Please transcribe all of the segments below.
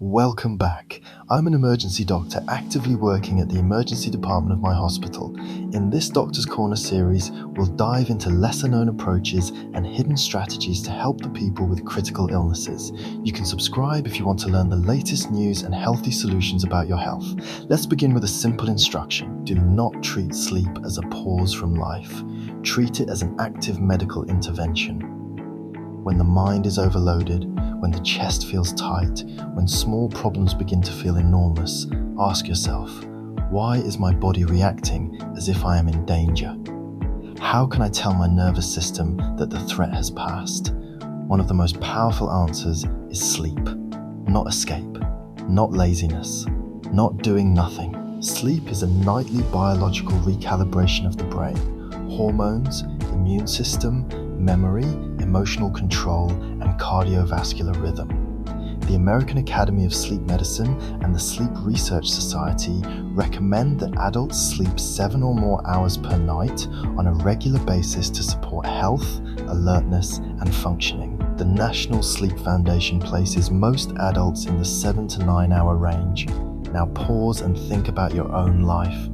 Welcome back. I'm an emergency doctor actively working at the emergency department of my hospital. In this Doctor's Corner series, we'll dive into lesser-known approaches and hidden strategies to help the people with critical illnesses. You can subscribe if you want to learn the latest news and healthy solutions about your health. Let's begin with a simple instruction. Do not treat sleep as a pause from life. Treat it as an active medical intervention. When the mind is overloaded, when the chest feels tight, when small problems begin to feel enormous, ask yourself, why is my body reacting as if I am in danger? How can I tell my nervous system that the threat has passed? One of the most powerful answers is sleep. Not escape, not laziness, not doing nothing. Sleep is a nightly biological recalibration of the brain. Hormones, immune system, memory, emotional control, and cardiovascular rhythm. The American Academy of Sleep Medicine and the Sleep Research Society recommend that adults sleep 7 or more hours per night on a regular basis to support health, alertness, and functioning. The National Sleep Foundation places most adults in the 7 to 9 hour range. Now pause and think about your own life.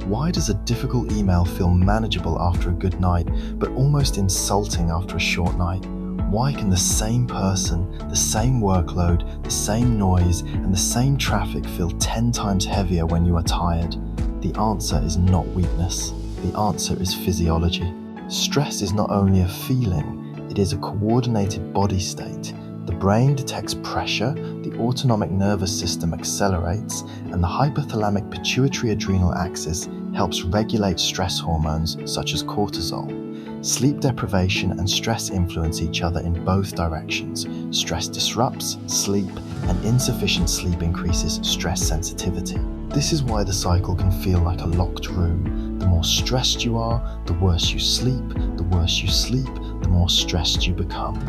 Why does a difficult email feel manageable after a good night, but almost insulting after a short night? Why can the same person, the same workload, the same noise, and the same traffic feel 10 times heavier when you are tired? The answer is not weakness. The answer is physiology. Stress is not only a feeling, it is a coordinated body state. The brain detects pressure, the autonomic nervous system accelerates, and the hypothalamic pituitary adrenal axis helps regulate stress hormones such as cortisol. Sleep deprivation and stress influence each other in both directions. Stress disrupts sleep, and insufficient sleep increases stress sensitivity. This is why the cycle can feel like a locked room. The more stressed you are, the worse you sleep. The worse you sleep, the more stressed you become.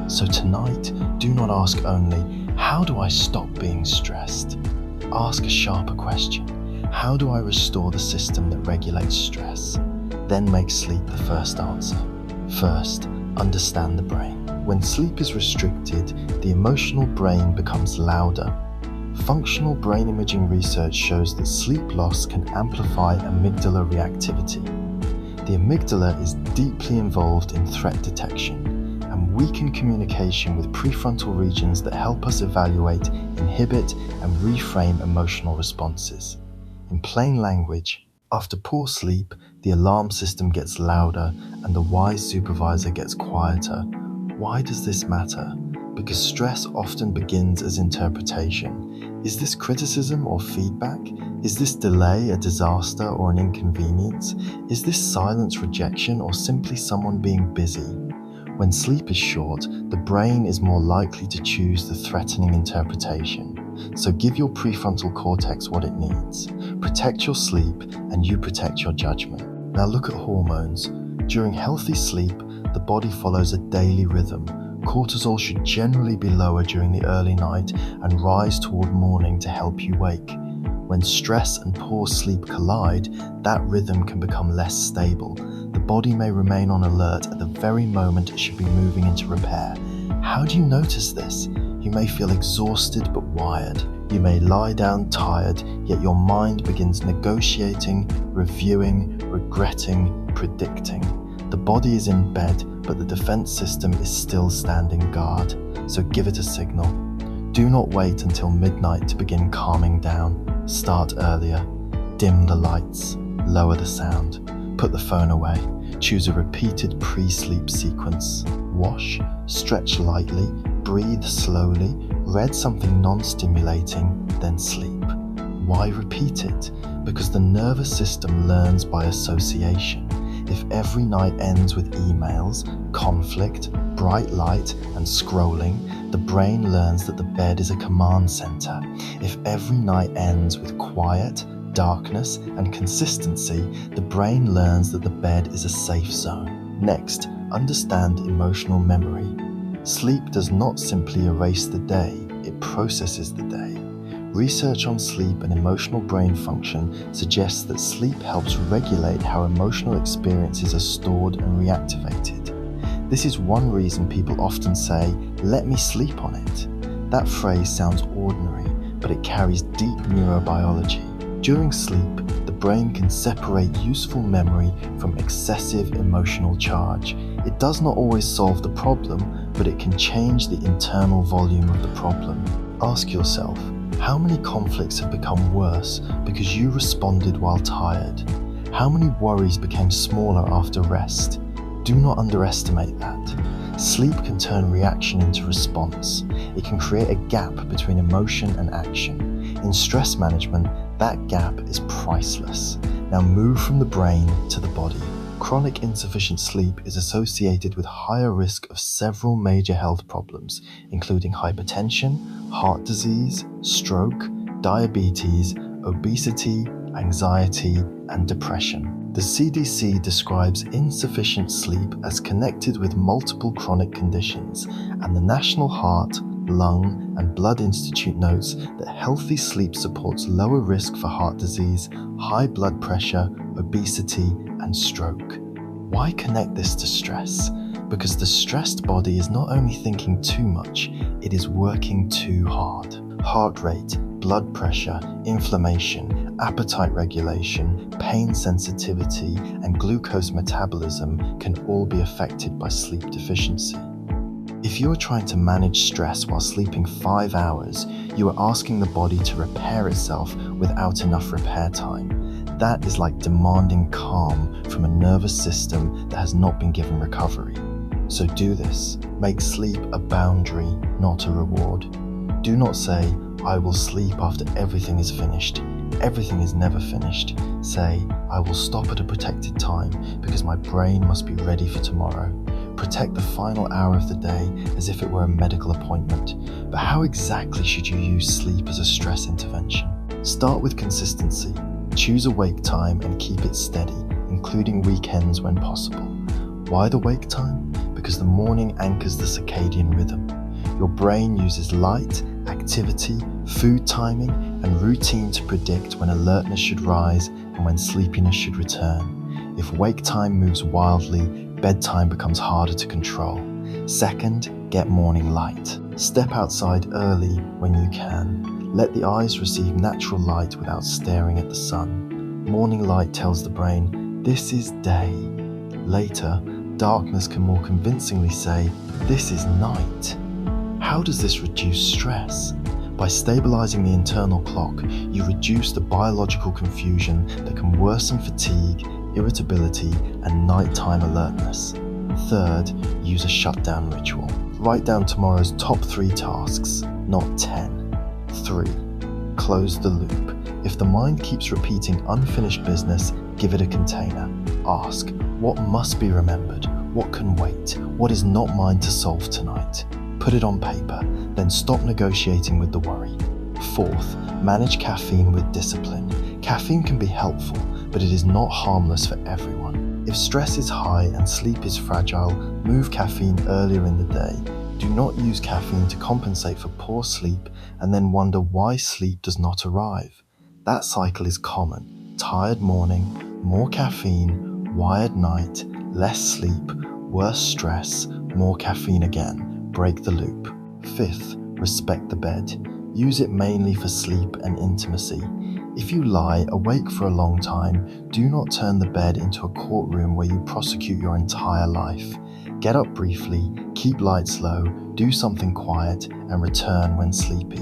So tonight, do not ask only, how do I stop being stressed? Ask a sharper question. How do I restore the system that regulates stress? Then make sleep the first answer. First, understand the brain. When sleep is restricted, the emotional brain becomes louder. Functional brain imaging research shows that sleep loss can amplify amygdala reactivity. The amygdala is deeply involved in threat detection and weaken communication with prefrontal regions that help us evaluate, inhibit, and reframe emotional responses. In plain language, after poor sleep, the alarm system gets louder and the wise supervisor gets quieter. Why does this matter? Because stress often begins as interpretation. Is this criticism or feedback? Is this delay a disaster or an inconvenience? Is this silence rejection or simply someone being busy? When sleep is short, the brain is more likely to choose the threatening interpretation. So give your prefrontal cortex what it needs. Protect your sleep and you protect your judgment. Now look at hormones. During healthy sleep, the body follows a daily rhythm. Cortisol should generally be lower during the early night and rise toward morning to help you wake. When stress and poor sleep collide, that rhythm can become less stable. The body may remain on alert at the very moment it should be moving into repair. How do you notice this? You may feel exhausted but wired. You may lie down tired, yet your mind begins negotiating, reviewing, regretting, predicting. The body is in bed, but the defense system is still standing guard. So give it a signal. Do not wait until midnight to begin calming down. Start earlier. Dim the lights. Lower the sound. Put the phone away. Choose a repeated pre-sleep sequence. Wash, stretch lightly, breathe slowly, read something non-stimulating, then sleep. Why repeat it? Because the nervous system learns by association. If every night ends with emails, conflict, bright light, and scrolling, the brain learns that the bed is a command center. If every night ends with quiet, darkness, and consistency, the brain learns that the bed is a safe zone. Next, understand emotional memory. Sleep does not simply erase the day, it processes the day. Research on sleep and emotional brain function suggests that sleep helps regulate how emotional experiences are stored and reactivated. This is one reason people often say, "Let me sleep on it." That phrase sounds ordinary, but it carries deep neurobiology. During sleep, the brain can separate useful memory from excessive emotional charge. It does not always solve the problem, but it can change the internal volume of the problem. Ask yourself, how many conflicts have become worse because you responded while tired? How many worries became smaller after rest? Do not underestimate that. Sleep can turn reaction into response. It can create a gap between emotion and action. In stress management, that gap is priceless. Now move from the brain to the body. Chronic insufficient sleep is associated with higher risk of several major health problems, including hypertension, heart disease, stroke, diabetes, obesity, anxiety, and depression. The CDC describes insufficient sleep as connected with multiple chronic conditions, and the National Heart, Lung, and Blood Institute notes that healthy sleep supports lower risk for heart disease, high blood pressure, obesity, and stroke. Why connect this to stress? Because the stressed body is not only thinking too much, it is working too hard. Heart rate, blood pressure, inflammation, appetite regulation, pain sensitivity, and glucose metabolism can all be affected by sleep deficiency. If you are trying to manage stress while sleeping 5 hours, you are asking the body to repair itself without enough repair time. That is like demanding calm from a nervous system that has not been given recovery. So do this. Make sleep a boundary, not a reward. Do not say, I will sleep after everything is finished. Everything is never finished. Say, I will stop at a protected time because my brain must be ready for tomorrow. Protect the final hour of the day as if it were a medical appointment. But how exactly should you use sleep as a stress intervention? Start with consistency. Choose a wake time and keep it steady, including weekends when possible. Why the wake time? Because the morning anchors the circadian rhythm. Your brain uses light, activity, food timing, and routine to predict when alertness should rise and when sleepiness should return. If wake time moves wildly, bedtime becomes harder to control. Second, get morning light. Step outside early when you can. Let the eyes receive natural light without staring at the sun. Morning light tells the brain, this is day. Later, darkness can more convincingly say, this is night. How does this reduce stress? By stabilizing the internal clock, you reduce the biological confusion that can worsen fatigue, irritability, and nighttime alertness. Third, use a shutdown ritual. Write down tomorrow's top 3 tasks, not 10. 3. Close the loop. If the mind keeps repeating unfinished business, give it a container. Ask, what must be remembered? What can wait? What is not mine to solve tonight? Put it on paper, then stop negotiating with the worry. 4th, manage caffeine with discipline. Caffeine can be helpful, but it is not harmless for everyone. If stress is high and sleep is fragile, move caffeine earlier in the day. Do not use caffeine to compensate for poor sleep and then wonder why sleep does not arrive. That cycle is common. Tired morning, more caffeine, wired night, less sleep, worse stress, more caffeine again. Break the loop. 5th, respect the bed. Use it mainly for sleep and intimacy. If you lie awake for a long time, do not turn the bed into a courtroom where you prosecute your entire life. Get up briefly, keep lights low, do something quiet, and return when sleepy.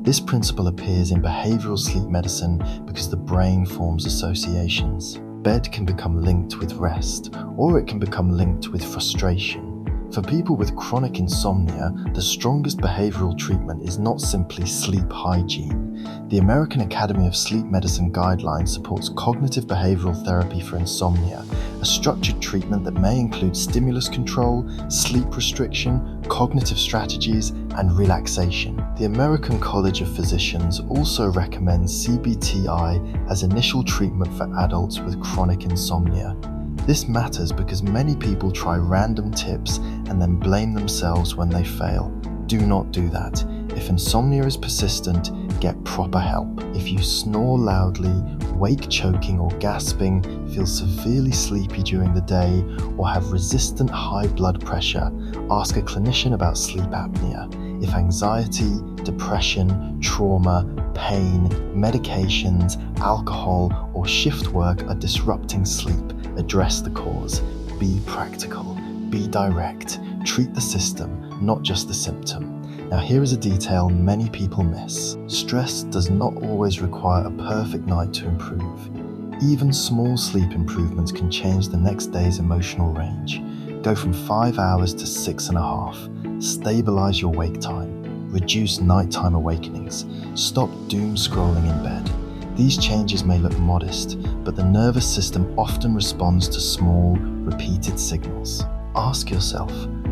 This principle appears in behavioral sleep medicine because the brain forms associations. Bed can become linked with rest, or it can become linked with frustration. For people with chronic insomnia, the strongest behavioral treatment is not simply sleep hygiene. The American Academy of Sleep Medicine guidelines supports cognitive behavioral therapy for insomnia, a structured treatment that may include stimulus control, sleep restriction, cognitive strategies, and relaxation. The American College of Physicians also recommends CBTI as initial treatment for adults with chronic insomnia. This matters because many people try random tips and then blame themselves when they fail. Do not do that. If insomnia is persistent, get proper help. If you snore loudly, wake choking or gasping, feel severely sleepy during the day, or have resistant high blood pressure, ask a clinician about sleep apnea. If anxiety, depression, trauma, pain, medications, alcohol, or shift work are disrupting sleep, address the cause. Be practical, be direct, treat the system, not just the symptom. Now here is a detail many people miss. Stress does not always require a perfect night to improve. Even small sleep improvements can change the next day's emotional range. Go from 5 hours to 6.5. Stabilize your wake time. Reduce nighttime awakenings. Stop doom scrolling in bed. These changes may look modest, but the nervous system often responds to small, repeated signals. Ask yourself,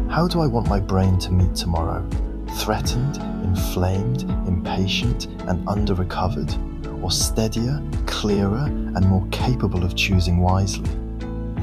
how do I want my brain to meet tomorrow? Threatened, inflamed, impatient, and under-recovered? Or steadier, clearer, and more capable of choosing wisely?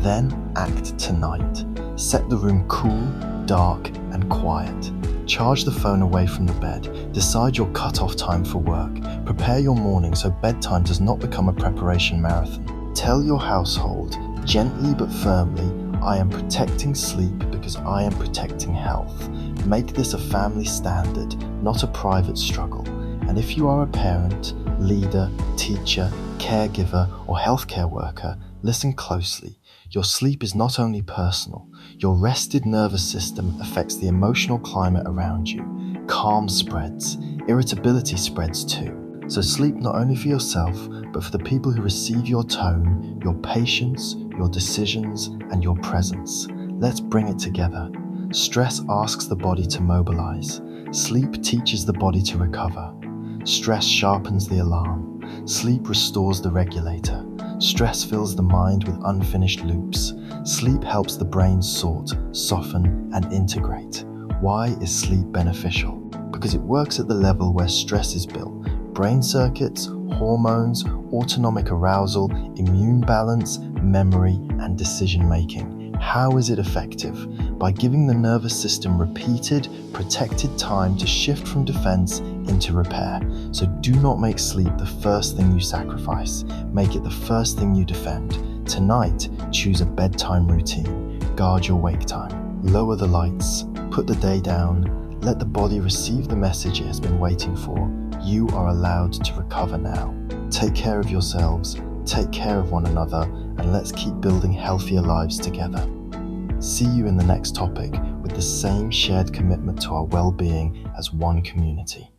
Then act tonight. Set the room cool, dark, and quiet. Charge the phone away from the bed. Decide your cut-off time for work. Prepare your morning so bedtime does not become a preparation marathon. Tell your household, gently but firmly, I am protecting sleep because I am protecting health. Make this a family standard, not a private struggle. And if you are a parent, leader, teacher, caregiver, or healthcare worker, listen closely. Your sleep is not only personal. Your rested nervous system affects the emotional climate around you. Calm spreads. Irritability spreads too. So sleep not only for yourself, but for the people who receive your tone, your patience, your decisions, and your presence. Let's bring it together. Stress asks the body to mobilize. Sleep teaches the body to recover. Stress sharpens the alarm. Sleep restores the regulator. Stress fills the mind with unfinished loops. Sleep helps the brain sort, soften, and integrate. Why is sleep beneficial? Because it works at the level where stress is built. Brain circuits, hormones, autonomic arousal, immune balance, memory, and decision-making. How is it effective? By giving the nervous system repeated, protected time to shift from defense into repair. So do not make sleep the first thing you sacrifice. Make it the first thing you defend. Tonight, choose a bedtime routine. Guard your wake time. Lower the lights. Put the day down. Let the body receive the message it has been waiting for. You are allowed to recover now. Take care of yourselves, take care of one another, and let's keep building healthier lives together. See you in the next topic with the same shared commitment to our well-being as one community.